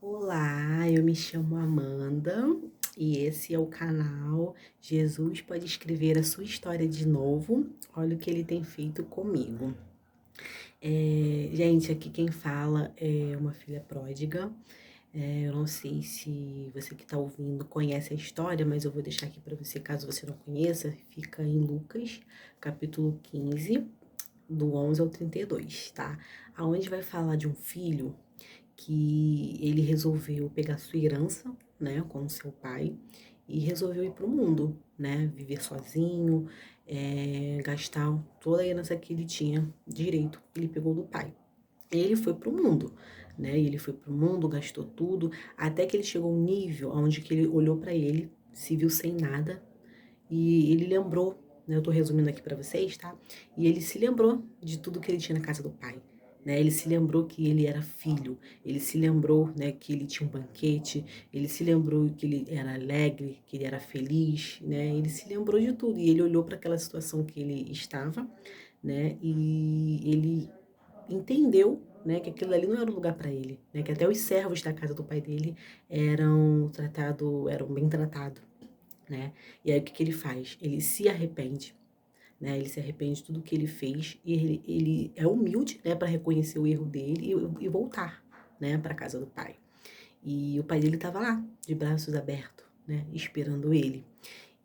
Olá, eu me chamo Amanda e esse é o canal Jesus Pode Escrever a Sua História de Novo. Olha o que ele tem feito comigo. Gente, aqui quem fala é uma filha pródiga. Eu não sei se você que está ouvindo conhece a história, mas eu vou deixar aqui para você, caso você não conheça. Fica em Lucas, capítulo 15, do 11 ao 32, tá? Aonde vai falar de um filho que ele resolveu pegar sua herança, né, com seu pai, e resolveu ir para o mundo, né, viver sozinho, gastar toda a herança que ele tinha direito, ele pegou do pai. Ele foi para o mundo, né, e ele foi para o mundo, gastou tudo, até que ele chegou a um nível onde que ele olhou para ele, se viu sem nada, e ele lembrou, né, eu tô resumindo aqui para vocês, tá? E ele se lembrou de tudo que ele tinha na casa do pai, né? Ele se lembrou que ele era filho, ele se lembrou, né, que ele tinha um banquete, ele se lembrou que ele era alegre, que ele era feliz, né? Ele se lembrou de tudo e ele olhou para aquela situação que ele estava, né? E ele entendeu, né, que aquilo ali não era um lugar para ele, né? Que até os servos da casa do pai dele eram bem tratados, né? E aí o que que ele faz? Ele se arrepende, né? Ele se arrepende de tudo que ele fez e ele é humilde, né, para reconhecer o erro dele e voltar, né, para casa do pai. E o pai dele estava lá, de braços abertos, né, esperando ele.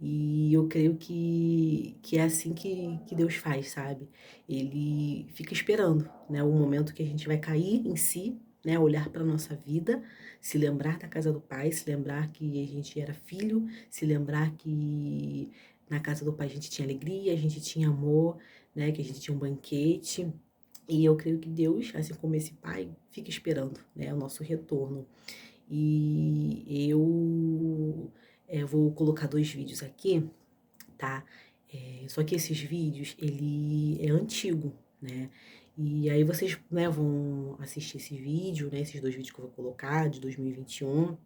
E eu creio que é assim que Deus faz, sabe? Ele fica esperando, né, o momento que a gente vai cair em si, né, olhar para nossa vida, se lembrar da casa do pai, se lembrar que a gente era filho, se lembrar que na casa do pai a gente tinha alegria, a gente tinha amor, né, que a gente tinha um banquete. E eu creio que Deus, assim como esse pai, fica esperando, né, o nosso retorno. E eu vou colocar 2 vídeos aqui, tá? Só que esses vídeos, ele é antigo, né? E aí vocês, né, vão assistir esse vídeo, né, esses 2 vídeos que eu vou colocar, de 2021,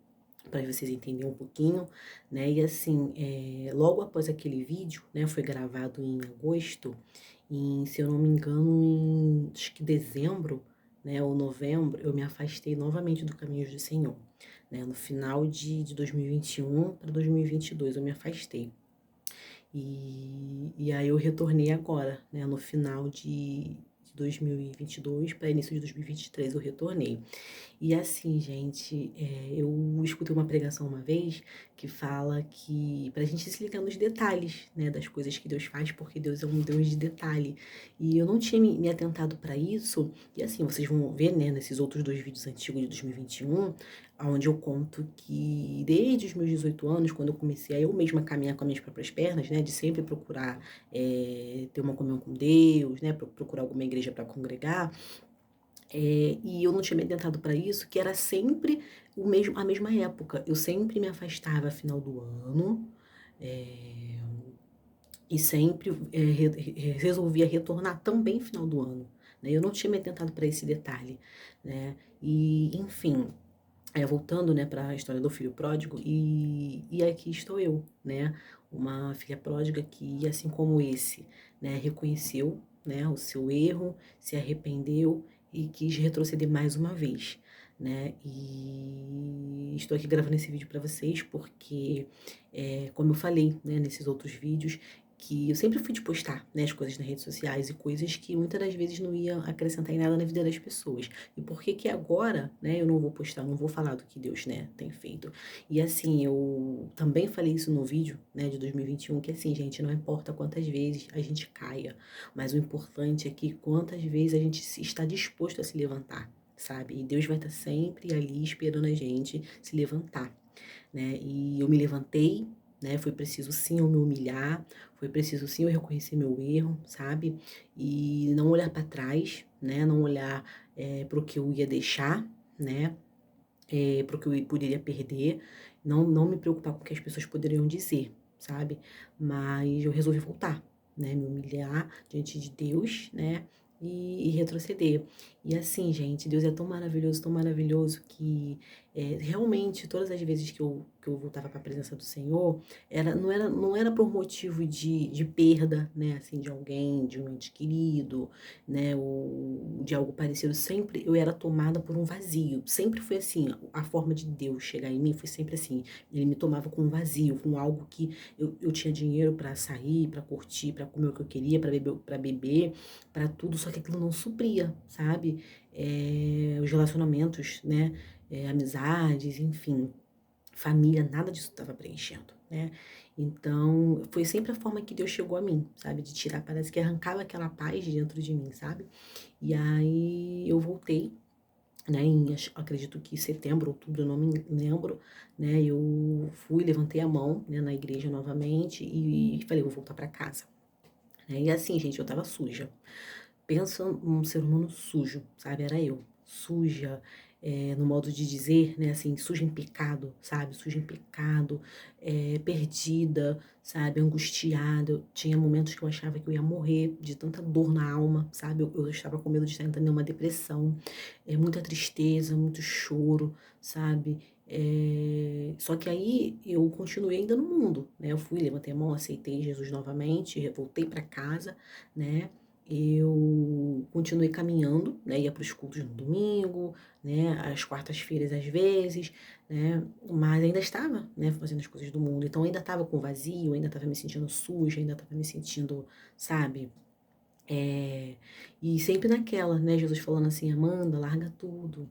para vocês entenderem um pouquinho, né? E assim, logo após aquele vídeo, né, foi gravado em agosto, se eu não me engano, em acho que dezembro, né, ou novembro, eu me afastei novamente do caminho do Senhor, né? No final de 2021 para 2022 eu me afastei. E aí eu retornei agora, né, no final de 2022 para início de 2023 eu retornei. E assim, gente, eu escutei uma pregação uma vez que fala que pra gente se ligar nos detalhes, né, das coisas que Deus faz, porque Deus é um Deus de detalhe. E eu não tinha me atentado para isso. E assim, vocês vão ver, né, nesses outros 2 vídeos antigos de 2021, onde eu conto que desde os meus 18 anos, quando eu comecei a eu mesma caminhar com as minhas próprias pernas, né, de sempre procurar ter uma comunhão com Deus, né, procurar alguma igreja para congregar, e eu não tinha me atentado para isso, que era sempre a mesma época. Eu sempre me afastava final do ano, eh, e sempre resolvia retornar também final do ano, né? Eu não tinha me atentado para esse detalhe, né? E, enfim, voltando, né, para a história do filho pródigo, e aqui estou eu, né? Uma filha pródiga que, assim como esse, né, reconheceu, né, o seu erro, se arrependeu e quis retroceder mais uma vez, né? E estou aqui gravando esse vídeo para vocês porque, como eu falei, né, nesses outros vídeos, que eu sempre fui de postar, né, as coisas nas redes sociais e coisas que muitas das vezes não iam acrescentar em nada na vida das pessoas. E por que que agora, né, eu não vou postar, não vou falar do que Deus, né, tem feito. E assim, eu também falei isso no vídeo, né, de 2021, que assim, gente, não importa quantas vezes a gente caia, mas o importante é que quantas vezes a gente está disposto a se levantar, sabe? E Deus vai estar sempre ali esperando a gente se levantar, né? E eu me levantei, né? Foi preciso sim eu me humilhar, foi preciso sim eu reconhecer meu erro, sabe? E não olhar para trás, né? Não olhar para o que eu ia deixar, né? Para o que eu poderia perder, não me preocupar com o que as pessoas poderiam dizer, sabe? Mas eu resolvi voltar, né? Me humilhar diante de Deus, né? E retroceder. E assim, gente, Deus é tão maravilhoso que realmente todas as vezes que eu voltava para a presença do Senhor, não era por motivo de perda, né, assim, de alguém, de um ente querido, né, ou de algo parecido. Sempre eu era tomada por um vazio. Sempre foi assim, a forma de Deus chegar em mim foi sempre assim. Ele me tomava com um vazio, com algo que eu tinha dinheiro para sair, para curtir, para comer o que eu queria, para beber, para tudo, só que aquilo não supria, sabe? Os relacionamentos, né? Amizades, enfim, família, nada disso estava preenchendo, né? Então, foi sempre a forma que Deus chegou a mim, sabe? De tirar, parece que arrancava aquela paz de dentro de mim, sabe? E aí eu voltei, né, acredito que setembro, outubro, eu não me lembro, né, eu fui, levantei a mão, né, na igreja novamente e falei, vou voltar para casa, né, e assim, gente, eu tava suja, pensa num ser humano sujo, sabe? Era eu, suja, no modo de dizer, né, assim, suja em pecado, sabe? Suja em pecado, perdida, sabe? Angustiada. Tinha momentos que eu achava que eu ia morrer de tanta dor na alma, sabe? Eu estava com medo de estar entrando em uma depressão, muita tristeza, muito choro, sabe? Só que aí eu continuei ainda no mundo, né? Eu fui, levantei a mão, aceitei Jesus novamente, voltei para casa, né? Eu continuei caminhando, né, ia para os cultos no domingo, né, às quartas-feiras às vezes, né, mas ainda estava, né, fazendo as coisas do mundo, então ainda estava com vazio, ainda estava me sentindo suja, ainda estava me sentindo, sabe, é, e sempre naquela, né, Jesus falando assim, Amanda, larga tudo,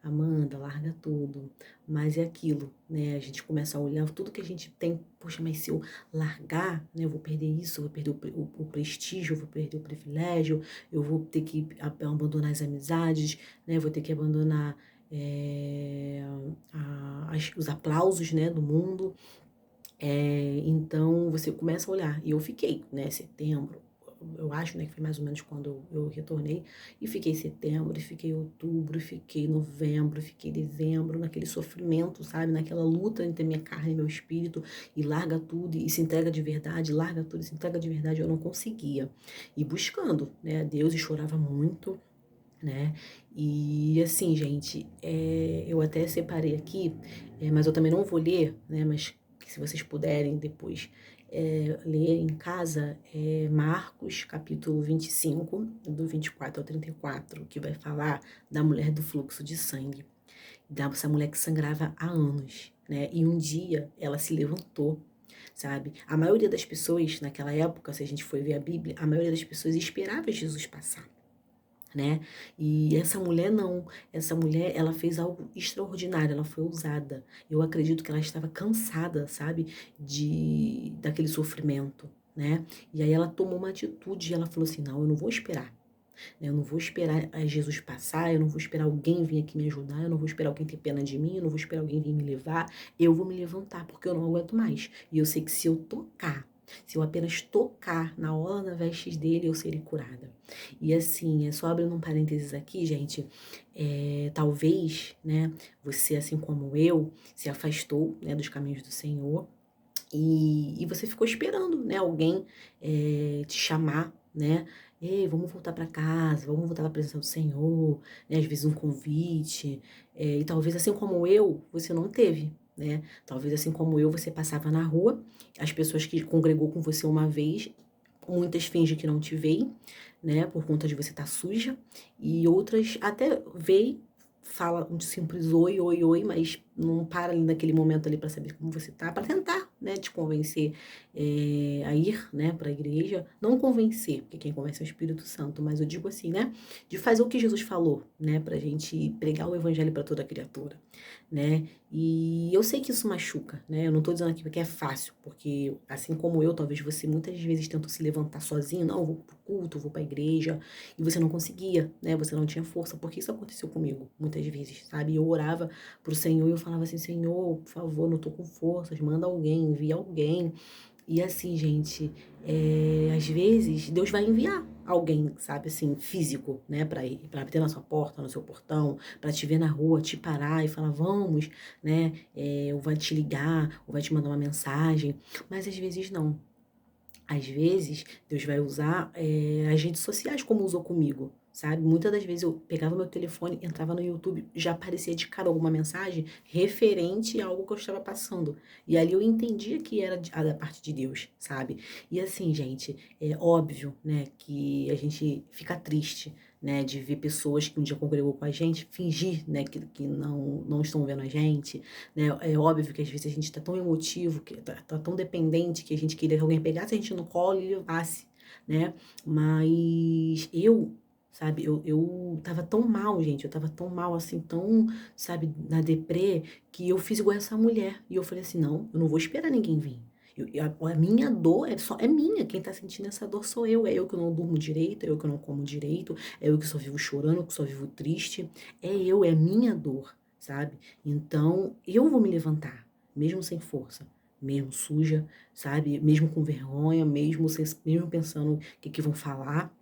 Amanda, larga tudo, mas é aquilo, né, a gente começa a olhar tudo que a gente tem, poxa, mas se eu largar, né, eu vou perder isso, eu vou perder o prestígio, eu vou perder o privilégio, eu vou ter que abandonar as amizades, né, eu vou ter que abandonar é, os aplausos, né, do mundo, então você começa a olhar, e eu fiquei, né, setembro, eu acho, né, que foi mais ou menos quando eu retornei, e fiquei setembro, e fiquei outubro, e fiquei novembro, e fiquei dezembro, naquele sofrimento, sabe, naquela luta entre a minha carne e meu espírito, e larga tudo, e se entrega de verdade, larga tudo, e se entrega de verdade, eu não conseguia, e buscando, né, a Deus, e chorava muito, né, e assim, gente, eu até separei aqui, mas eu também não vou ler, né, mas se vocês puderem depois ler em casa, Marcos, capítulo 25, do 24 ao 34, que vai falar da mulher do fluxo de sangue, dessa mulher que sangrava há anos, né, e um dia ela se levantou, sabe? A maioria das pessoas naquela época, se a gente for ver a Bíblia, a maioria das pessoas esperava Jesus passar, né? E essa mulher não, essa mulher, ela fez algo extraordinário, ela foi ousada. Eu acredito que ela estava cansada, sabe, daquele sofrimento, né? E aí ela tomou uma atitude e ela falou assim: "Não, eu não vou esperar. Né? Eu não vou esperar Jesus passar, eu não vou esperar alguém vir aqui me ajudar, eu não vou esperar alguém ter pena de mim, eu não vou esperar alguém vir me levar, eu vou me levantar porque eu não aguento mais. E eu sei que se eu tocar, se eu apenas tocar na orla da vestes dele, eu serei curada." E assim, só abrindo um parênteses aqui, gente, talvez, né, você, assim como eu, se afastou, né, dos caminhos do Senhor, e você ficou esperando, né, alguém te chamar, né? Ei, vamos voltar para casa, vamos voltar para a presença do Senhor, né? Às vezes um convite, e talvez assim como eu, você não teve, né? Talvez assim como eu, você passava na rua, as pessoas que congregou com você uma vez, muitas fingem que não te veem, né? Por conta de você estar suja, e outras até veem, fala um simples oi, oi, oi, mas não para ali naquele momento ali para saber como você tá, para tentar, né, te convencer a ir, né, para a igreja. Não convencer, porque quem convence é o Espírito Santo, mas eu digo assim, né, de fazer o que Jesus falou, né, pra gente pregar o evangelho para toda criatura, né? E eu sei que isso machuca, né? Eu não tô dizendo aqui que é fácil, porque assim como eu, talvez você muitas vezes tentou se levantar sozinho, não, eu vou pro culto, eu vou pra igreja, e você não conseguia, né? Você não tinha força, porque isso aconteceu comigo muitas vezes, sabe? Eu orava pro Senhor e eu falava assim, Senhor, por favor, não tô com forças, manda alguém, envia alguém. E assim, gente, às vezes Deus vai enviar alguém, sabe, assim, físico, né, para ir, para bater na sua porta, no seu portão, para te ver na rua, te parar e falar, vamos, né, ou vai te ligar, ou vai te mandar uma mensagem, mas às vezes não. Às vezes, Deus vai usar as redes sociais como usou comigo, sabe? Muitas das vezes eu pegava meu telefone, entrava no YouTube, já aparecia de cara alguma mensagem referente a algo que eu estava passando. E ali eu entendia que era da parte de Deus, sabe? E assim, gente, é óbvio, né, que a gente fica triste, né, de ver pessoas que um dia congregou com a gente fingir, né, que não estão vendo a gente, né? É óbvio que às vezes a gente tá tão emotivo, que tá tão dependente que a gente queria que alguém pegasse a gente no colo e levasse, né? Mas sabe, eu tava tão mal, gente, eu tava tão mal, assim, tão, sabe, na deprê, que eu fiz igual essa mulher. E eu falei assim, não, eu não vou esperar ninguém vir. A minha dor é minha, quem tá sentindo essa dor sou eu. É eu que não durmo direito, é eu que não como direito, é eu que só vivo chorando, que só vivo triste. É minha dor, sabe? Então, eu vou me levantar, mesmo sem força, mesmo suja, sabe? Mesmo com vergonha, mesmo pensando o que vão falar,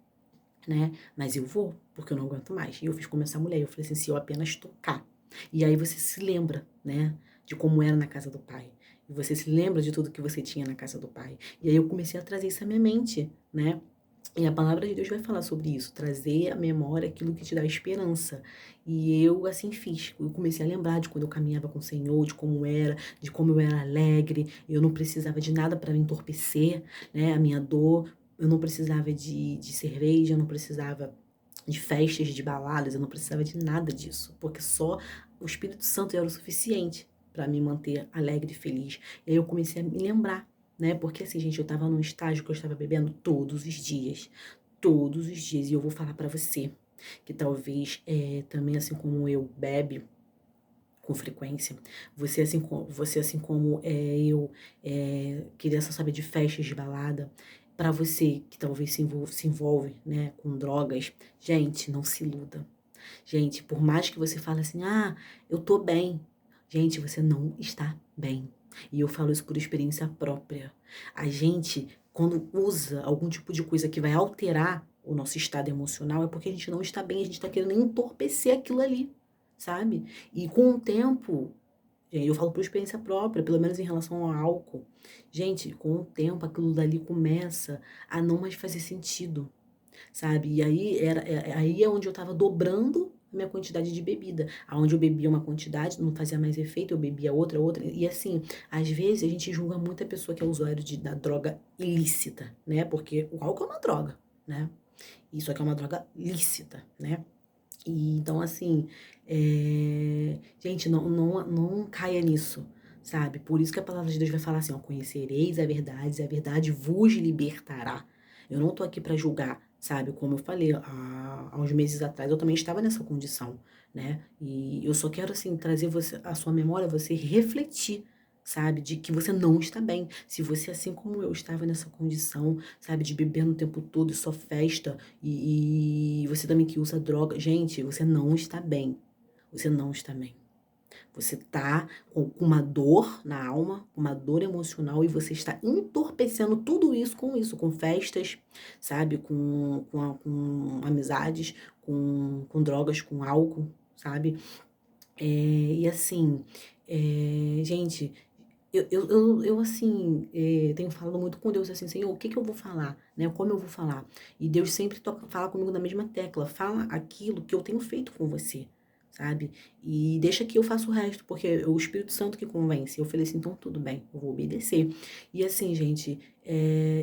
né? Mas eu vou, porque eu não aguento mais. E eu fiz como essa mulher. Eu falei assim, se eu apenas tocar. E aí você se lembra, né? De como era na casa do pai. E você se lembra de tudo que você tinha na casa do pai. E aí eu comecei a trazer isso à minha mente, né? E a palavra de Deus vai falar sobre isso, trazer à memória aquilo que te dá esperança. E eu assim fiz. Eu comecei a lembrar de quando eu caminhava com o Senhor, de como era, de como eu era alegre. Eu não precisava de nada para me entorpecer, né, a minha dor. Eu não precisava de cerveja, eu não precisava de festas, de baladas, eu não precisava de nada disso, porque só o Espírito Santo era o suficiente para me manter alegre e feliz. E aí eu comecei a me lembrar, né? Porque assim, gente, eu tava num estágio que eu estava bebendo todos os dias, e eu vou falar para você que talvez também assim como eu bebe com frequência, você assim como eu queria só saber de festas de balada, para você que talvez se envolve, né, com drogas, gente, não se iluda. Gente, por mais que você fale assim, ah, eu tô bem. Gente, você não está bem. E eu falo isso por experiência própria. A gente, quando usa algum tipo de coisa que vai alterar o nosso estado emocional, é porque a gente não está bem, a gente está querendo entorpecer aquilo ali, sabe? E com o tempo, eu falo por experiência própria, pelo menos em relação ao álcool. Gente, com o tempo aquilo dali começa a não mais fazer sentido, sabe? E aí aí é onde eu estava dobrando a minha quantidade de bebida. Aonde eu bebia uma quantidade, não fazia mais efeito, eu bebia outra. E assim, às vezes a gente julga muito a pessoa que é usuário da droga ilícita, né? Porque o álcool é uma droga, né? Isso aqui é uma droga lícita, né? E então, assim, gente, não caia nisso, sabe? Por isso que a palavra de Deus vai falar assim, ó, conhecereis a verdade, e a verdade vos libertará. Eu não tô aqui para julgar, sabe? Como eu falei, há uns meses atrás eu também estava nessa condição, né? E eu só quero, assim, trazer você, a sua memória, você refletir, sabe? De que você não está bem. Se você, assim como eu, estava nessa condição, sabe? De beber no tempo todo e só festa, e você também que usa droga. Gente, você não está bem. Você não está bem. Você tá com uma dor na alma, uma dor emocional, e você está entorpecendo tudo isso, com festas, sabe? Com amizades, com drogas, com álcool, sabe? E assim, gente, eu assim, tenho falado muito com Deus assim, Senhor, o que que eu vou falar, né? Como eu vou falar? E Deus sempre fala comigo na mesma tecla, fala aquilo que eu tenho feito com você, sabe? E deixa que eu faça o resto, porque é o Espírito Santo que convence. Eu falei assim, então tudo bem, eu vou obedecer. E assim, gente,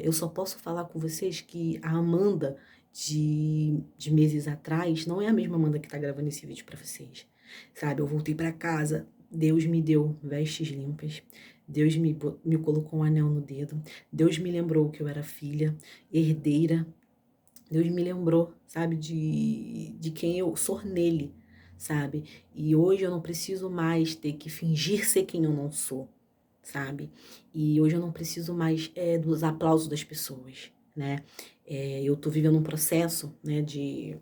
eu só posso falar com vocês que a Amanda de meses atrás não é a mesma Amanda que tá gravando esse vídeo pra vocês, sabe? Eu voltei pra casa, Deus me deu vestes limpas, Deus me colocou um anel no dedo. Deus me lembrou que eu era filha, herdeira. Deus me lembrou, sabe, de quem eu sou nele, sabe? E hoje eu não preciso mais ter que fingir ser quem eu não sou, sabe? E hoje eu não preciso mais dos aplausos das pessoas, né? Eu tô vivendo um processo, né, de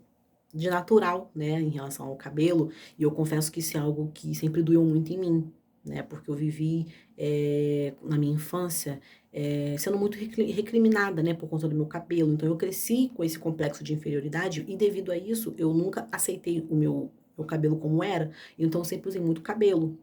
natural, né, em relação ao cabelo, e eu confesso que isso é algo que sempre doeu muito em mim, né, porque eu vivi na minha infância sendo muito recriminada, né, por conta do meu cabelo, então eu cresci com esse complexo de inferioridade e devido a isso eu nunca aceitei o meu cabelo como era, então eu sempre usei muito cabelo,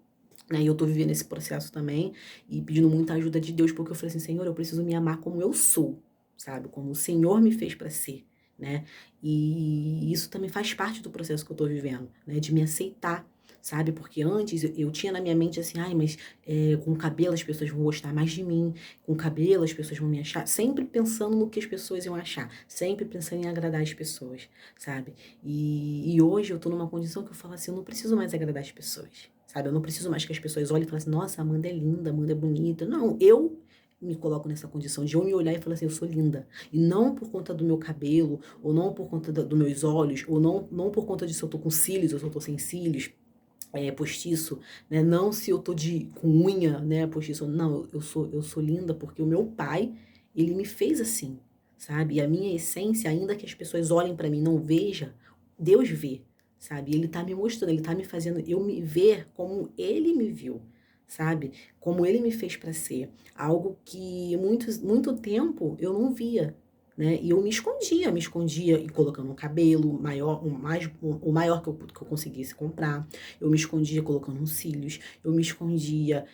né, e eu tô vivendo esse processo também e pedindo muita ajuda de Deus, porque eu falei assim, Senhor, eu preciso me amar como eu sou, sabe, como o Senhor me fez para ser. né? E isso também faz parte do processo que eu tô vivendo, né? De me aceitar, sabe? Porque antes eu tinha na minha mente assim, ai, mas com cabelo as pessoas vão gostar mais de mim, com cabelo as pessoas vão me achar, sempre pensando no que as pessoas iam achar, sempre pensando em agradar as pessoas, sabe? E hoje eu tô numa condição que eu falo assim, eu não preciso mais agradar as pessoas, sabe? Eu não preciso mais que as pessoas olhem e falem assim, nossa, a Amanda é linda, a Amanda é bonita. Não, eu me coloco nessa condição de eu me olhar e falar assim, eu sou linda. E não por conta do meu cabelo, ou não por conta dos meus olhos, ou não por conta de se eu tô com cílios ou se eu tô sem cílios, postiço, né? Não se eu tô com unha, né, postiço. Não, eu sou linda porque o meu pai, ele me fez assim, sabe? E a minha essência, ainda que as pessoas olhem pra mim e não vejam, Deus vê, sabe? Ele tá me mostrando, ele tá me fazendo eu me ver como ele me viu, sabe? Como ele me fez pra ser. Algo que muito tempo eu não via, né? E eu me escondia e colocando um cabelo maior, o maior que eu conseguisse comprar. Eu me escondia colocando uns cílios, eu me escondia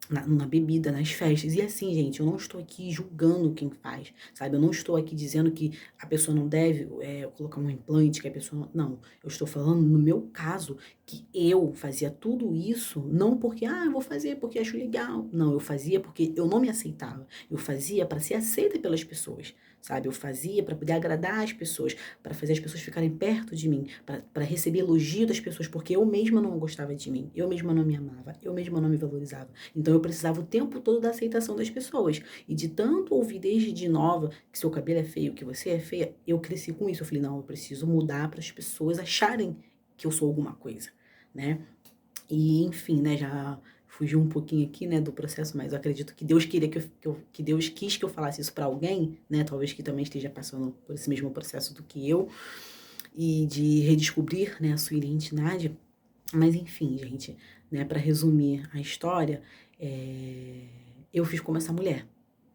na bebida, nas festas. E assim, gente, eu não estou aqui julgando quem faz, sabe? Eu não estou aqui dizendo que a pessoa não deve colocar um implante, que a pessoa não. Não, eu estou falando no meu caso, que eu fazia tudo isso não porque, eu vou fazer porque acho legal. Não, eu fazia porque eu não me aceitava. Eu fazia para ser aceita pelas pessoas, sabe? Eu fazia para poder agradar as pessoas, para fazer as pessoas ficarem perto de mim, para receber elogio das pessoas, porque eu mesma não gostava de mim, eu mesma não me amava, eu mesma não me valorizava. Então eu precisava o tempo todo da aceitação das pessoas. E de tanto ouvir desde de nova que seu cabelo é feio, que você é feia, eu cresci com isso. Eu falei, não, eu preciso mudar para as pessoas acharem que eu sou alguma coisa, né? E enfim, né, já fugi um pouquinho aqui, né, do processo, mas eu acredito que Deus queria que Deus quis que eu falasse isso para alguém, né, talvez que também esteja passando por esse mesmo processo do que eu, e de redescobrir, né, a sua identidade. Mas enfim, gente, né, para resumir a história, eu fiz como essa mulher,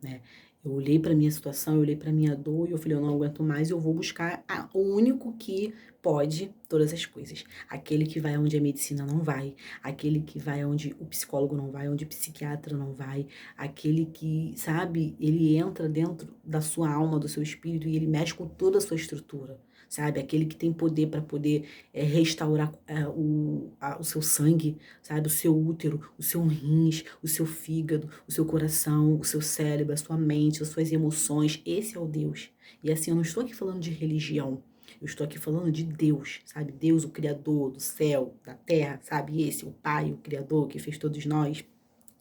né? Eu olhei para minha situação, eu olhei para minha dor e eu falei, eu não aguento mais, eu vou buscar o único que pode todas as coisas. Aquele que vai onde a medicina não vai, aquele que vai onde o psicólogo não vai, onde o psiquiatra não vai, aquele que, sabe, ele entra dentro da sua alma, do seu espírito e ele mexe com toda a sua estrutura. Sabe, aquele que tem poder para poder restaurar o seu sangue, sabe, o seu útero, o seu rins, o seu fígado, o seu coração, o seu cérebro, a sua mente, as suas emoções. Esse é o Deus. E assim, eu não estou aqui falando de religião. Eu estou aqui falando de Deus, sabe? Deus, o Criador do céu, da terra, sabe? Esse, o Pai, o Criador que fez todos nós.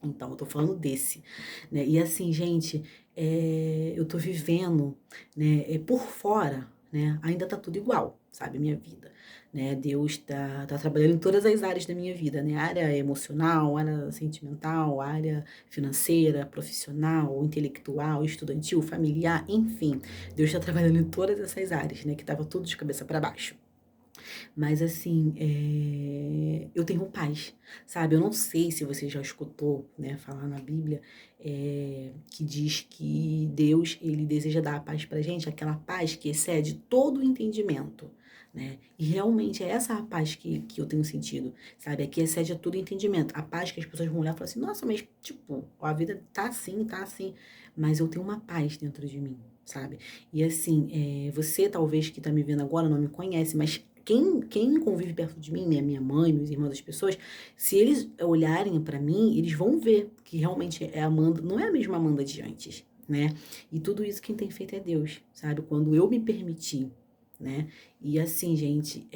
Então, eu tô falando desse, né? E assim, gente, eu tô vivendo, né, por fora, né, ainda tá tudo igual, sabe, minha vida, né? Deus tá trabalhando em todas as áreas da minha vida, né? Área emocional, área sentimental, área financeira, profissional, intelectual, estudantil, familiar, enfim. Deus tá trabalhando em todas essas áreas, né, que tava tudo de cabeça para baixo. Mas assim, eu tenho paz, sabe? Eu não sei se você já escutou, né, falar na Bíblia, que diz que Deus, ele deseja dar a paz pra gente, aquela paz que excede todo o entendimento, né? E realmente é essa a paz que eu tenho sentido, sabe? É que excede a todo entendimento. A paz que as pessoas vão olhar e falar assim, nossa, mas tipo, a vida tá assim, mas eu tenho uma paz dentro de mim, sabe? E assim, você talvez que tá me vendo agora não me conhece, mas quem convive perto de mim, né, minha mãe, meus irmãos, as pessoas, se eles olharem pra mim, eles vão ver que realmente é a Amanda, não é a mesma Amanda de antes, né? E tudo isso quem tem feito é Deus, sabe? Quando eu me permiti, né? E assim, gente,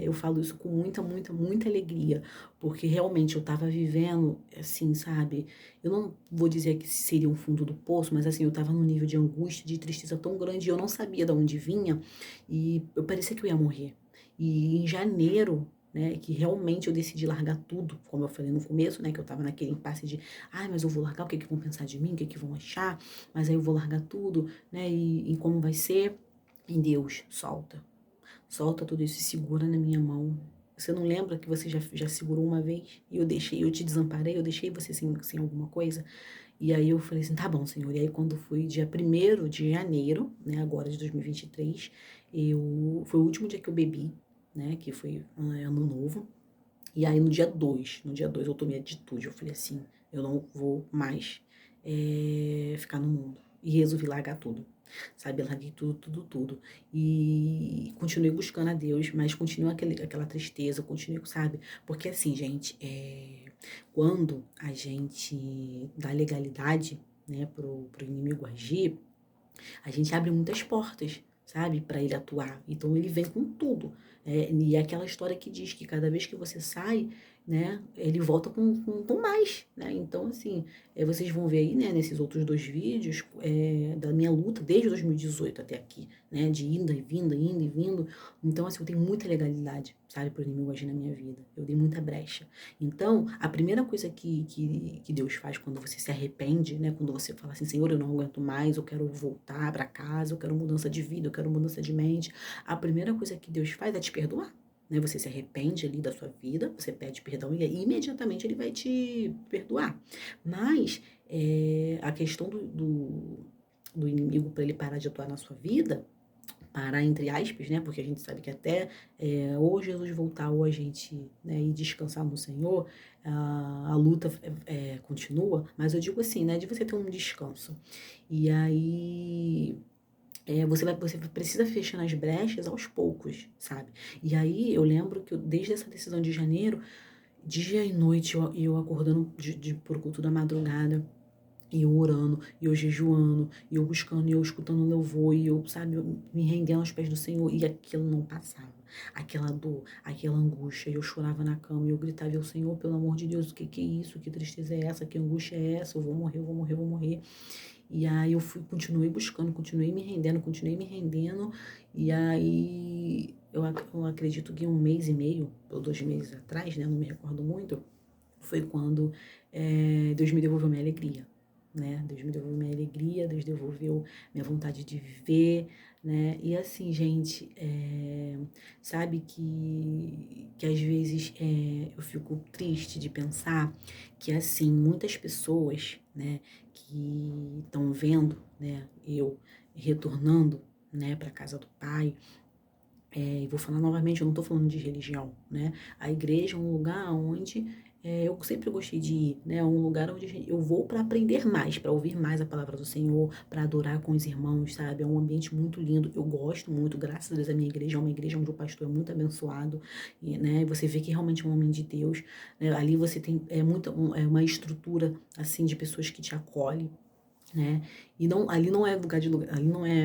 eu falo isso com muita, muita, muita alegria, porque realmente eu tava vivendo, assim, sabe? Eu não vou dizer que seria um fundo do poço, mas assim, eu tava num nível de angústia, de tristeza tão grande, e eu não sabia de onde vinha, e eu parecia que eu ia morrer. E em janeiro, né, que realmente eu decidi largar tudo, como eu falei no começo, né, que eu tava naquele impasse de, ai, mas eu vou largar, o que que vão pensar de mim, o que que vão achar, mas aí eu vou largar tudo, né, e como vai ser? Em Deus, solta. Solta tudo isso e segura na minha mão. Você não lembra que você já segurou uma vez? E eu te desamparei, eu deixei você sem alguma coisa? E aí eu falei assim, tá bom, Senhor. E aí quando foi dia 1º de janeiro, né, agora de 2023, foi o último dia que eu bebi, né, que foi ano novo. E aí no dia 2 eu tomei atitude, eu falei assim, eu não vou mais ficar no mundo. E resolvi largar tudo. sabe? Eu larguei tudo, tudo, tudo. E continuei buscando a Deus, mas continua aquela tristeza, continuei, sabe? Porque assim, gente, quando a gente dá legalidade, né, pro inimigo agir, a gente abre muitas portas, sabe, para ele atuar. Então ele vem com tudo. E é aquela história que diz que cada vez que você sai, né, ele volta com mais, né? Então, assim, vocês vão ver aí, né, nesses outros dois vídeos, da minha luta desde 2018 até aqui, né, de ida e vinda, indo e vindo. Então, assim, eu tenho muita legalidade, sabe, pro inimigo agir na minha vida. Eu dei muita brecha. Então, a primeira coisa que Deus faz quando você se arrepende, né? Quando você fala assim, Senhor, eu não aguento mais, eu quero voltar para casa, eu quero mudança de vida, eu quero mudança de mente. A primeira coisa que Deus faz é te perdoar. Né? Você se arrepende ali da sua vida, você pede perdão e aí, imediatamente ele vai te perdoar. Mas a questão do inimigo para ele parar de atuar na sua vida, parar entre aspas, né? Porque a gente sabe que até ou Jesus voltar ou a gente, né, ir descansar no Senhor, a luta continua. Mas eu digo assim, né? De você ter um descanso. E aí você precisa fechando as brechas aos poucos, sabe? E aí eu lembro que desde essa decisão de janeiro, dia e noite, eu acordando por culto da madrugada. E eu orando, e eu jejuando, e eu buscando, e eu escutando louvor, e eu, sabe, eu me rendendo aos pés do Senhor, e aquilo não passava. Aquela dor, aquela angústia, e eu chorava na cama, e eu gritava, eu, Senhor, pelo amor de Deus, o que é isso? Que tristeza é essa? Que angústia é essa? Eu vou morrer, eu vou morrer, eu vou morrer. E aí continuei buscando, continuei me rendendo, e aí eu acredito que um mês e meio, ou 2 meses atrás, né, não me recordo muito, foi quando Deus me devolveu minha alegria, né? Deus me devolveu minha alegria, Deus devolveu minha vontade de viver, né? E assim, gente, sabe que às vezes eu fico triste de pensar que, assim, muitas pessoas, né, que estão vendo, né, eu retornando, né, para casa do Pai, e vou falar novamente, eu não estou falando de religião, né? A igreja é um lugar onde eu sempre gostei de ir, né? É um lugar onde eu vou para aprender mais, para ouvir mais a palavra do Senhor, para adorar com os irmãos, sabe? É um ambiente muito lindo, eu gosto muito, graças a Deus, a minha igreja é uma igreja onde o pastor é muito abençoado, e, né? Você vê que realmente é um homem de Deus, né? Ali você tem uma estrutura, assim, de pessoas que te acolhem, né? E não, ali não é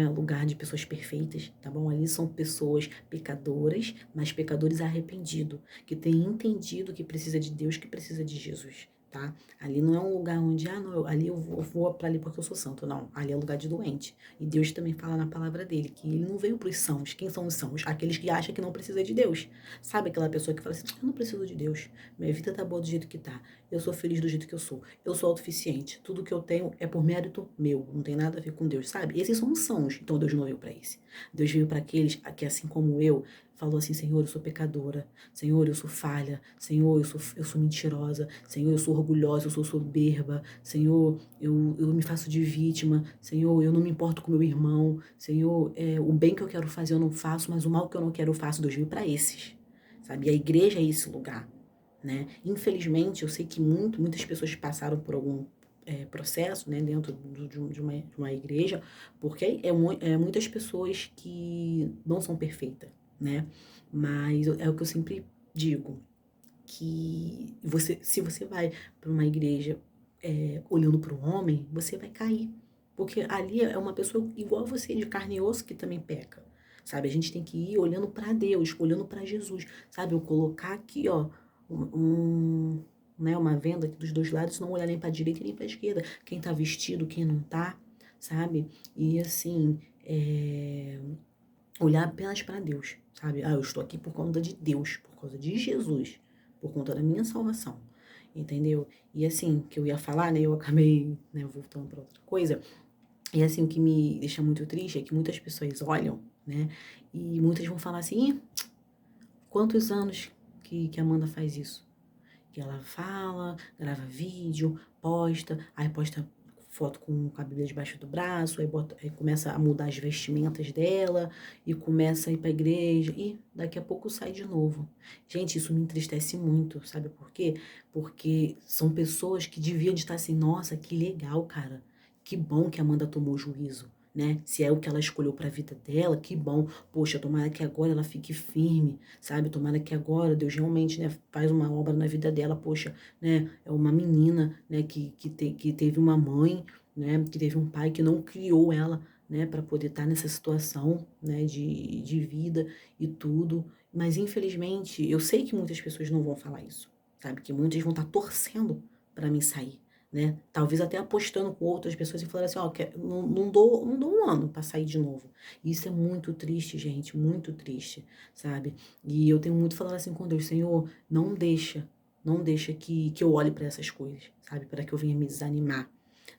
lugar de pessoas perfeitas, tá bom? Ali são pessoas pecadoras, mas pecadores arrependidos, que têm entendido que precisa de Deus, que precisa de Jesus, tá? Ali não é um lugar onde, não, ali eu vou para ali porque eu sou santo, não. Ali é lugar de doente. E Deus também fala na palavra dele que ele não veio pros sãos. Quem são os sãos? Aqueles que acham que não precisa de Deus. Sabe aquela pessoa que fala assim, eu não preciso de Deus, minha vida tá boa do jeito que tá, eu sou feliz do jeito que eu sou autossuficiente, tudo que eu tenho é por mérito meu, não tem nada a ver com Deus, sabe? Esses são os sãos, então Deus não veio para esse. Deus veio para aqueles que, assim como eu, falou assim, Senhor, eu sou pecadora, Senhor, eu sou falha, Senhor, eu sou mentirosa, Senhor, eu sou orgulhosa, eu sou soberba, Senhor, eu me faço de vítima, Senhor, eu não me importo com meu irmão, Senhor, o bem que eu quero fazer eu não faço, mas o mal que eu não quero eu faço. Deus veio para esses, sabe? E a igreja é esse lugar, né? Infelizmente, eu sei que muitas pessoas passaram por algum processo, né, dentro de uma igreja, porque muitas pessoas que não são perfeitas, né? Mas é o que eu sempre digo, que se você vai para uma igreja olhando para o homem, você vai cair. Porque ali é uma pessoa igual a você, de carne e osso, que também peca. Sabe? A gente tem que ir olhando para Deus, olhando para Jesus. Sabe? Eu colocar aqui, ó, né, uma venda aqui dos dois lados, não olhar nem para a direita nem para a esquerda. Quem tá vestido, quem não tá, sabe? E assim, olhar apenas para Deus, sabe? Eu estou aqui por conta de Deus, por causa de Jesus, por conta da minha salvação, entendeu? E assim, que eu ia falar, né? Eu acabei, né, voltando para outra coisa. E assim, o que me deixa muito triste é que muitas pessoas olham, né? E muitas vão falar assim, quantos anos que a Amanda faz isso? Que ela fala, grava vídeo, aí posta foto com a Bíblia debaixo do braço, aí começa a mudar as vestimentas dela, e começa a ir pra igreja, e daqui a pouco sai de novo. Gente, isso me entristece muito, sabe por quê? Porque são pessoas que deviam de estar assim, nossa, que legal, cara, que bom que a Amanda tomou juízo. né? Se é o que ela escolheu para a vida dela, que bom. Poxa, tomara que agora ela fique firme, sabe? Tomara que agora Deus realmente, né, faz uma obra na vida dela. Poxa, né? É uma menina, né, que teve uma mãe, né, que teve um pai que não criou ela, né, para poder estar nessa situação, né, de vida e tudo. Mas infelizmente, eu sei que muitas pessoas não vão falar isso, sabe? Que muitas vão estar torcendo para mim sair, né? Talvez até apostando com outras pessoas e falando assim, ó, não dou um ano para sair de novo. E isso é muito triste, gente, muito triste, sabe? E eu tenho muito falado assim com Deus, Senhor, não deixa que eu olhe para essas coisas, sabe? Para que eu venha me desanimar,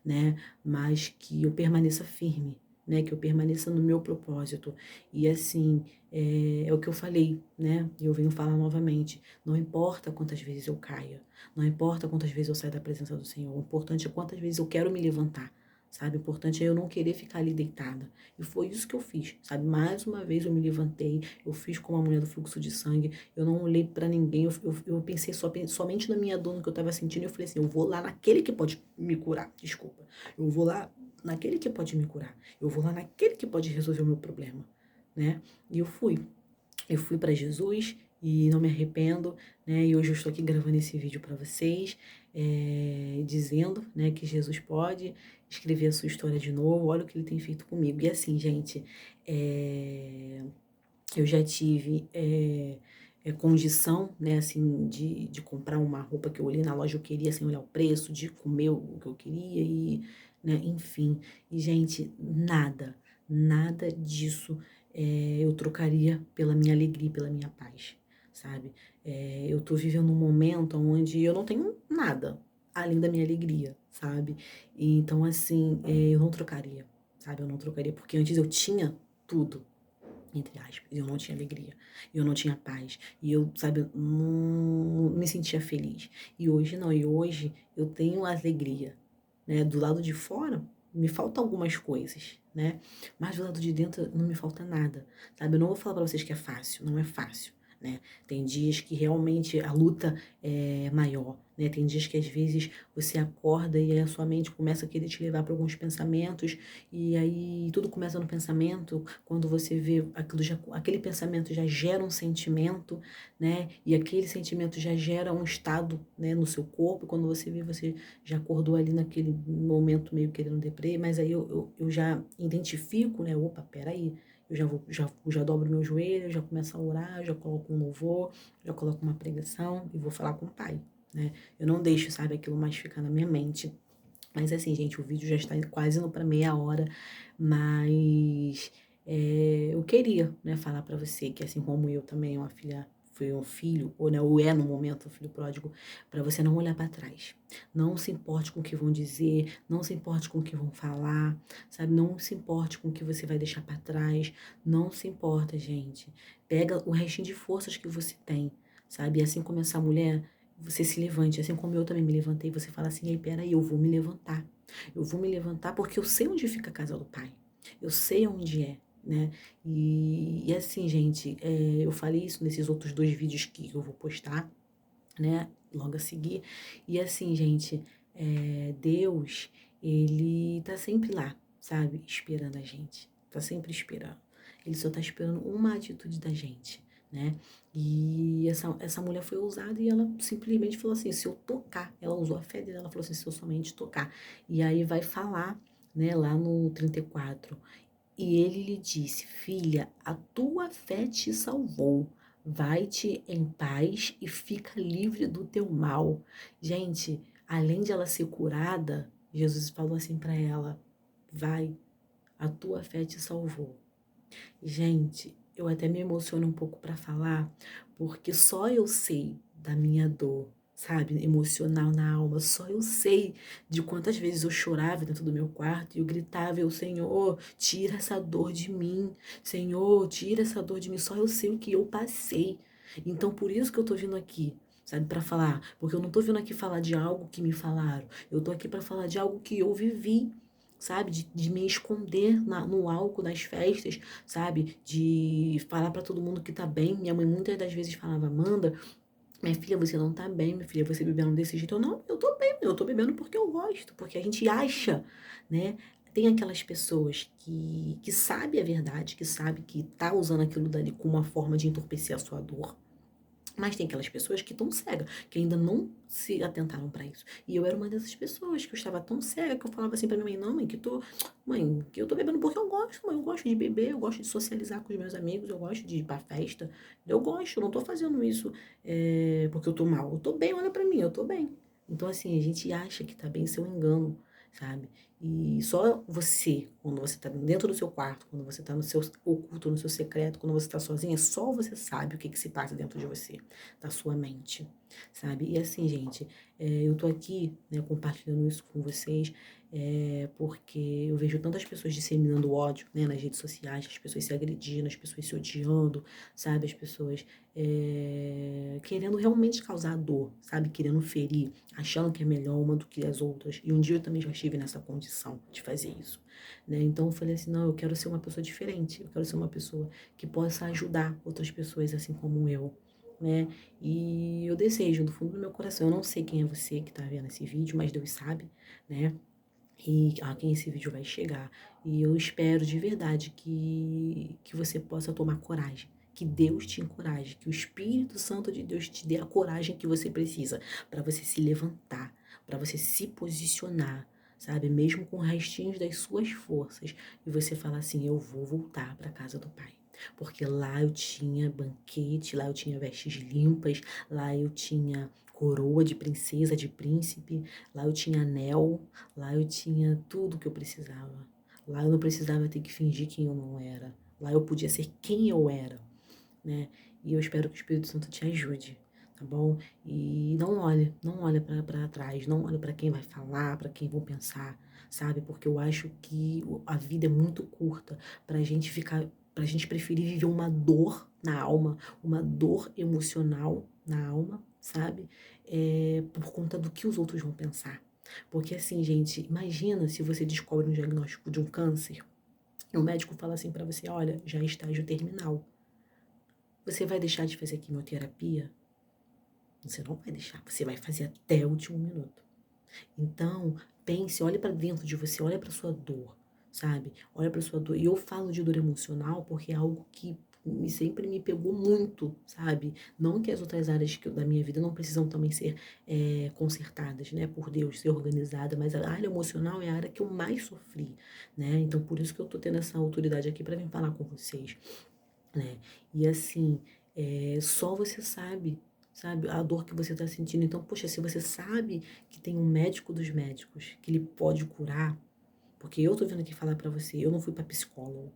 né? Mas que eu permaneça firme, né? Que eu permaneça no meu propósito. E assim, é o que eu falei, né? E eu venho falar novamente. Não importa quantas vezes eu caia, não importa quantas vezes eu saio da presença do Senhor, o importante é quantas vezes eu quero me levantar. Sabe, o importante é eu não querer ficar ali deitada. E foi isso que eu fiz, sabe? Mais uma vez eu me levantei, eu fiz como a mulher do fluxo de sangue, eu não olhei pra ninguém, eu pensei somente na minha dor, no que eu tava sentindo, e eu falei assim, eu vou lá naquele que pode me curar, desculpa. Eu vou lá naquele que pode me curar. Eu vou lá naquele que pode resolver o meu problema, né? E eu fui. Eu fui para Jesus e não me arrependo, né? E hoje eu estou aqui gravando esse vídeo para vocês, dizendo, né, que Jesus pode escrever a sua história de novo. Olha o que ele tem feito comigo. E assim, gente, eu já tive condição, né, assim, de comprar uma roupa que eu olhei na loja, eu queria, sem olhar o preço, de comer o que eu queria e, né, enfim. E, gente, nada disso eu trocaria pela minha alegria, pela minha paz, sabe? Eu tô vivendo um momento onde eu não tenho nada além da minha alegria, sabe? E, então, assim, eu não trocaria, sabe? Eu não trocaria, porque antes eu tinha tudo, entre aspas, eu não tinha alegria, eu não tinha paz, e eu, sabe, eu não me sentia feliz. E hoje não, e hoje eu tenho alegria, né? Do lado de fora me faltam algumas coisas, né? Mas do lado de dentro não me falta nada, sabe? Eu não vou falar pra vocês que é fácil, não é fácil, né? Tem dias que realmente a luta é maior, né? Tem dias que às vezes você acorda e aí a sua mente começa a querer te levar para alguns pensamentos e aí tudo começa no pensamento, quando você vê aquele pensamento já gera um sentimento, né? E aquele sentimento já gera um estado, né, no seu corpo, e quando você vê, você já acordou ali naquele momento meio querendo deprê, mas aí eu já identifico, né? Opa, peraí. Eu já dobro meu joelho, já começo a orar, já coloco um louvor, já coloco uma pregação e vou falar com o Pai, né? Eu não deixo, sabe, aquilo mais ficar na minha mente. Mas assim, gente, o vídeo já está quase indo para meia hora, mas eu queria, né, falar para você que assim como eu também, uma filha, foi um filho, ou, né, ou é no momento um filho pródigo, para você não olhar para trás. Não se importe com o que vão dizer, não se importe com o que vão falar, sabe? Não se importe com o que você vai deixar para trás, não se importa, gente. Pega o restinho de forças que você tem, sabe? E assim como essa mulher, você se levante, assim como eu também me levantei, você fala assim, ei, peraí, eu vou me levantar. Eu vou me levantar porque eu sei onde fica a casa do Pai. Eu sei onde é, né? E assim, gente, eu falei isso nesses outros 2 vídeos que eu vou postar, né? Logo a seguir. E assim, gente, Deus, ele tá sempre lá, sabe? Esperando a gente. Tá sempre esperando. Ele só tá esperando uma atitude da gente, né? E essa mulher foi ousada e ela simplesmente falou assim, se eu tocar, ela usou a fé dela, ela falou assim, se eu somente tocar. E aí vai falar, né, lá no 34. E ele lhe disse, filha, a tua fé te salvou. Vai-te em paz e fica livre do teu mal. Gente, além de ela ser curada, Jesus falou assim para ela, vai, a tua fé te salvou. Gente, eu até me emociono um pouco para falar, porque só eu sei da minha dor, sabe, emocional na alma, só eu sei de quantas vezes eu chorava dentro do meu quarto e eu gritava, Senhor, tira essa dor de mim, Senhor, tira essa dor de mim, só eu sei o que eu passei. Então, por isso que eu tô vindo aqui, sabe, para falar, porque eu não tô vindo aqui falar de algo que me falaram, eu tô aqui para falar de algo que eu vivi, sabe, de me esconder no álcool, nas festas, sabe, de falar pra todo mundo que tá bem. Minha mãe muitas das vezes falava, Amanda, minha filha, você não tá bem, minha filha, você bebendo desse jeito. Eu não, eu tô bem, eu tô bebendo porque eu gosto, porque a gente acha, né? Tem aquelas pessoas que sabe a verdade, que sabe que tá usando aquilo dali como uma forma de entorpecer a sua dor. Mas tem aquelas pessoas que estão cegas, que ainda não se atentaram para isso. E eu era uma dessas pessoas que eu estava tão cega que eu falava assim pra minha mãe, não, mãe, que eu tô bebendo porque eu gosto, mãe, eu gosto de beber, eu gosto de socializar com os meus amigos, eu gosto de ir pra festa, eu gosto, eu não tô fazendo isso porque eu tô mal, eu tô bem, olha pra mim, eu tô bem. Então assim, a gente acha que tá bem, isso é um engano, sabe? E só você, quando você tá dentro do seu quarto, quando você tá no seu oculto, no seu secreto, quando você tá sozinha, só você sabe o que que se passa dentro de você, da sua mente, sabe? E assim, gente, eu tô aqui, né, compartilhando isso com vocês, porque eu vejo tantas pessoas disseminando ódio, né, nas redes sociais, as pessoas se agredindo, as pessoas se odiando, sabe? As pessoas querendo realmente causar dor, sabe? Querendo ferir, achando que é melhor uma do que as outras. E um dia eu também já estive nessa condição de fazer isso, né? Então eu falei assim, não, eu quero ser uma pessoa diferente, eu quero ser uma pessoa que possa ajudar outras pessoas assim como eu, né? E eu desejo do fundo do meu coração, eu não sei quem é você que tá vendo esse vídeo, mas Deus sabe, né? E a quem esse vídeo vai chegar. E eu espero de verdade que você possa tomar coragem. Que Deus te encoraje, que o Espírito Santo de Deus te dê a coragem que você precisa para você se levantar, para você se posicionar, sabe? Mesmo com restinhos das suas forças. E você falar assim: eu vou voltar para a casa do Pai. Porque lá eu tinha banquete, lá eu tinha vestes limpas, lá eu tinha coroa de princesa, de príncipe, lá eu tinha anel, lá eu tinha tudo que eu precisava. Lá eu não precisava ter que fingir quem eu não era. Lá eu podia ser quem eu era, né? E eu espero que o Espírito Santo te ajude, tá bom? E não olhe para trás, não olhe para quem vai falar, para quem vão pensar, sabe? Porque eu acho que a vida é muito curta pra gente ficar, pra gente preferir viver uma dor na alma, uma dor emocional na alma, sabe? Por conta do que os outros vão pensar. Porque assim, gente, imagina se você descobre um diagnóstico de um câncer e o médico fala assim pra você, olha, já é estágio terminal. Você vai deixar de fazer quimioterapia? Você não vai deixar, você vai fazer até o último minuto. Então, pense, olhe pra dentro de você, olha pra sua dor, sabe? Olha pra sua dor. E eu falo de dor emocional porque é algo que sempre me pegou muito, sabe? Não que as outras áreas da minha vida não precisam também ser consertadas, né? Por Deus, ser organizada, mas a área emocional é a área que eu mais sofri, né? Então, por isso que eu tô tendo essa autoridade aqui pra vir falar com vocês, né? E assim, só você sabe, a dor que você está sentindo. Então, poxa, se você sabe que tem um médico dos médicos, que ele pode curar, porque eu tô vindo aqui falar pra você, eu não fui pra psicólogo,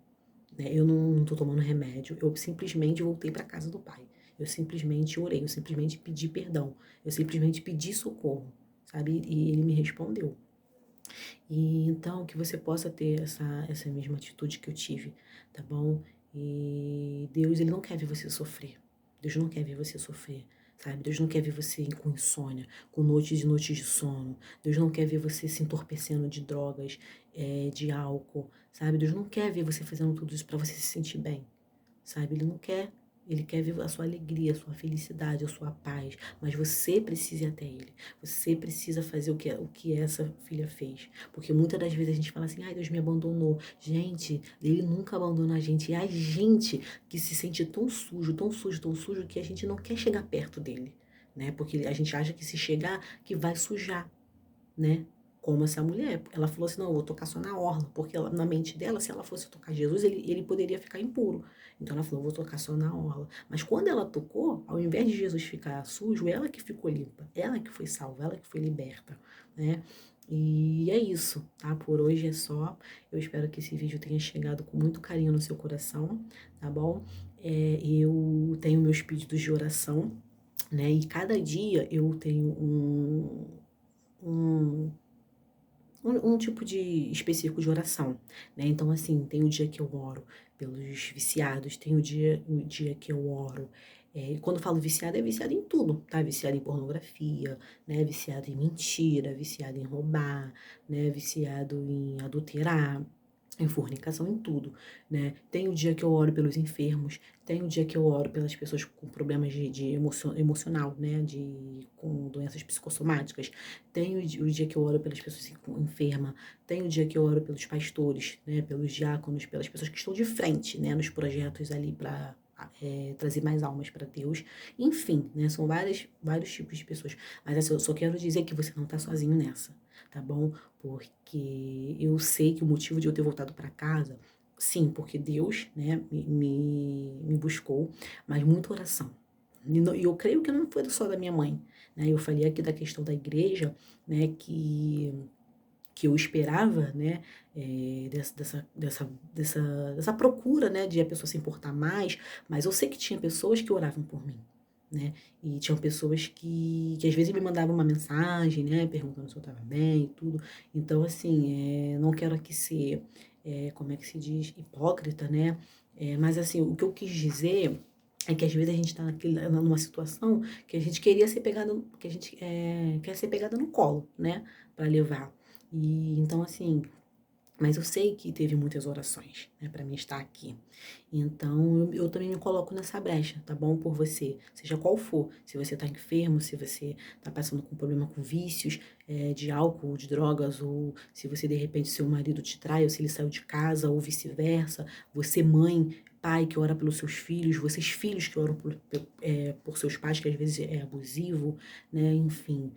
né? Eu não tô tomando remédio, eu simplesmente voltei pra casa do pai. Eu simplesmente orei, eu simplesmente pedi perdão, eu simplesmente pedi socorro, sabe? E ele me respondeu. E então que você possa ter essa mesma atitude que eu tive, tá bom? E Deus, ele não quer ver você sofrer. Deus não quer ver você sofrer, sabe? Deus não quer ver você com insônia, com noites e noites de sono. Deus não quer ver você se entorpecendo de drogas, de álcool, sabe? Deus não quer ver você fazendo tudo isso para você se sentir bem, sabe? Ele não quer. Ele quer ver a sua alegria, a sua felicidade, a sua paz. Mas você precisa ir até ele. Você precisa fazer o que essa filha fez. Porque muitas das vezes a gente fala assim, ai, Deus me abandonou. Gente, ele nunca abandona a gente. É a gente que se sente tão sujo, tão sujo, tão sujo, que a gente não quer chegar perto dele, né? Porque a gente acha que se chegar, que vai sujar, né? Como essa mulher, ela falou assim, não, eu vou tocar só na orla, porque na mente dela, se ela fosse tocar Jesus, ele poderia ficar impuro. Então ela falou, eu vou tocar só na orla. Mas quando ela tocou, ao invés de Jesus ficar sujo, ela que ficou limpa, ela que foi salva, ela que foi liberta, né? E é isso, tá? Por hoje é só. Eu espero que esse vídeo tenha chegado com muito carinho no seu coração, tá bom? Eu tenho meus pedidos de oração, né? E cada dia eu tenho um um tipo de específico de oração, né? Então, assim, tem o dia que eu oro pelos viciados, tem o dia que eu oro. Quando eu falo viciado, é viciado em tudo, tá? Viciado em pornografia, né? Viciado em mentira, viciado em roubar, né? Viciado em adulterar, em fornicação, em tudo, né? Tem o dia que eu oro pelos enfermos, tem o dia que eu oro pelas pessoas com problemas emocional, né? Com doenças psicossomáticas, tem o dia que eu oro pelas pessoas enfermas, tem o dia que eu oro pelos pastores, né? Pelos diáconos, pelas pessoas que estão de frente, né? Nos projetos ali para trazer mais almas para Deus. Enfim, né? São vários tipos de pessoas. Mas assim, eu só quero dizer que você não tá sozinho nessa, tá bom? Porque eu sei que o motivo de eu ter voltado para casa, sim, porque Deus, né, me buscou, mas muita oração. E eu creio que não foi só da minha mãe, né? Eu falei aqui da questão da igreja, né, que eu esperava, né, dessa procura, né, de a pessoa se importar mais, mas eu sei que tinha pessoas que oravam por mim, né, e tinham pessoas que às vezes me mandavam uma mensagem, né, perguntando se eu estava bem e tudo, então, assim, não quero aqui ser, como é que se diz, hipócrita, né, mas, assim, o que eu quis dizer é que às vezes a gente está numa situação que a gente queria ser pegada, que a gente quer ser pegada no colo, né, para levar. E então, assim, mas eu sei que teve muitas orações, né, para mim estar aqui. Então, eu também me coloco nessa brecha, tá bom? Por você, seja qual for. Se você tá enfermo, se você tá passando com problema com vícios, de álcool, de drogas, ou se você, de repente, seu marido te trai, ou se ele saiu de casa, ou vice-versa. Você, mãe, pai que ora pelos seus filhos, vocês, filhos que oram por seus pais, que às vezes é abusivo, né? Enfim,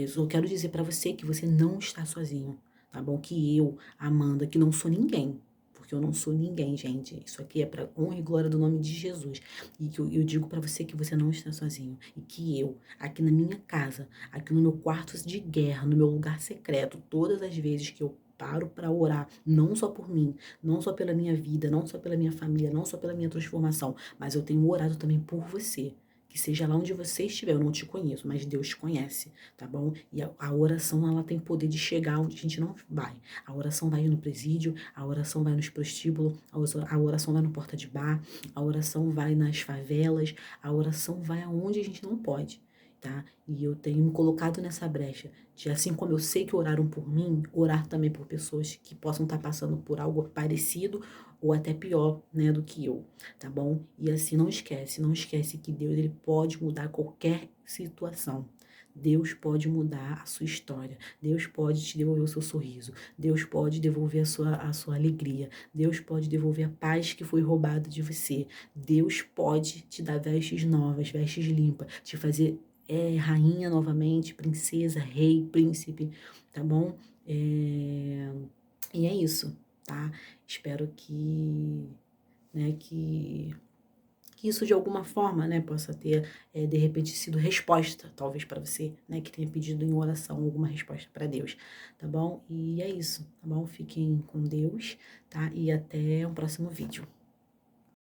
só quero dizer para você que você não está sozinho, tá bom? Que eu, Amanda, que não sou ninguém, porque eu não sou ninguém, gente. Isso aqui é para honra e glória do nome de Jesus. E que eu digo para você que você não está sozinho. E que eu, aqui na minha casa, aqui no meu quarto de guerra, no meu lugar secreto, todas as vezes que eu paro para orar, não só por mim, não só pela minha vida, não só pela minha família, não só pela minha transformação, mas eu tenho orado também por você. Que seja lá onde você estiver, eu não te conheço, mas Deus te conhece, tá bom? E a oração, ela tem poder de chegar onde a gente não vai. A oração vai no presídio, a oração vai nos prostíbulos, a oração vai no porta de bar, a oração vai nas favelas, a oração vai aonde a gente não pode, tá? E eu tenho me colocado nessa brecha de, assim como eu sei que oraram por mim, orar também por pessoas que possam estar passando por algo parecido ou até pior, né, do que eu, tá bom? E assim, não esquece que Deus, ele pode mudar qualquer situação. Deus pode mudar a sua história. Deus pode te devolver o seu sorriso. Deus pode devolver a sua alegria. Deus pode devolver a paz que foi roubada de você. Deus pode te dar vestes novas, vestes limpas, te fazer rainha novamente, princesa, rei, príncipe, tá bom? E é isso, tá? Espero né, que isso de alguma forma, né, possa ter, de repente, sido resposta, talvez para você, né, que tenha pedido em oração alguma resposta para Deus, tá bom? E é isso, tá bom? Fiquem com Deus, tá? E até um próximo vídeo.